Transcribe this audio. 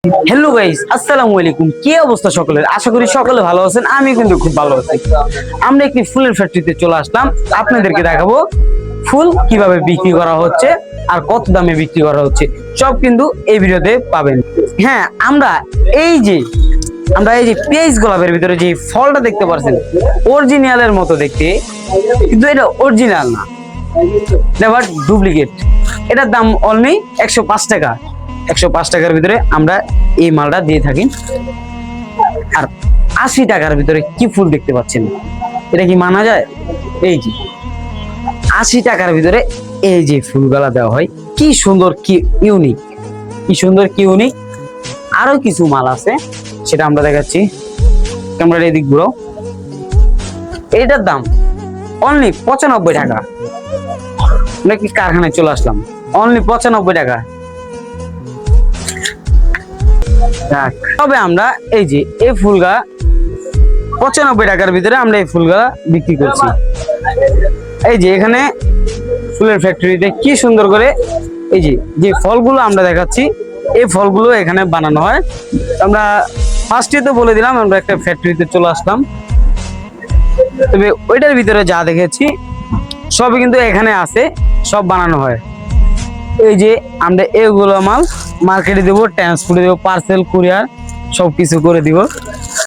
Hello guys, আসসালামু আলাইকুম। কি অবস্থা সকলের? আশা করি সকলে ভালো আছেন। আমি কিন্তু খুব ভালো আছি। আমরা একটি ফুলের ফ্যাক্টরিতে চলে আসলাম। আপনাদেরকে দেখাবো ফুল কিভাবে বিক্রি করা হচ্ছে আর কত দামে বিক্রি করা হচ্ছে, সব কিন্তু এই ভিডিওতে পাবেন। হ্যাঁ, আমরা এই যে পেঁয়াজ গোলাপের ভিতরে যে ফলটা দেখতে পাচ্ছেন, অরিজিনালের মতো দেখতে, কিন্তু এটা অরিজিনাল না, এটা বাট ডুপ্লিকেট। এটার দাম অনলি 105 টাকা। 105 টাকার ভিতরে আমরা এই মালটা দিয়ে থাকি। আর 80 টাকার ভিতরে কি ফুল দেখতে পাচ্ছেন, এটা কি মানা যায়? এই যে 80 টাকার ভিতরে এই যে ফুলগুলা দেওয়া হয়, কি সুন্দর, কি ইউনিক, কি সুন্দর, কি ইউনিক। আরো কিছু মাল আছে, সেটা আমরা দেখাচ্ছি। ক্যামেরার এদিক ঘুরাও। এটার দাম অনলি 95 টাকা। আমরা কি কারখানায় চলে আসলাম, অনলি 95 টাকা। তবে আমরা এই যে এই ফুলগা 95 টাকার ভিতরে আমরা এই ফুলগা বিক্রি করছি। এই যে এখানে ফুলের ফ্যাক্টরিতে কি সুন্দর করে এই যে ফলগুলো আমরা দেখাচ্ছি, এই ফলগুলো এখানে বানানো হয়। আমরা ফার্স্টে তো বলে দিলাম আমরা একটা ফ্যাক্টরিতে চলে আসলাম, তবে ওইটার ভিতরে যা দেখেছি সবই কিন্তু এখানে আছে, সব বানানো হয়। এই যে আমরা এগুলো মাল মার্কেটে দেবো, ট্রান্সপোর্টে দেবো, পার্সেল কুরিয়ার সবকিছু করে দিব।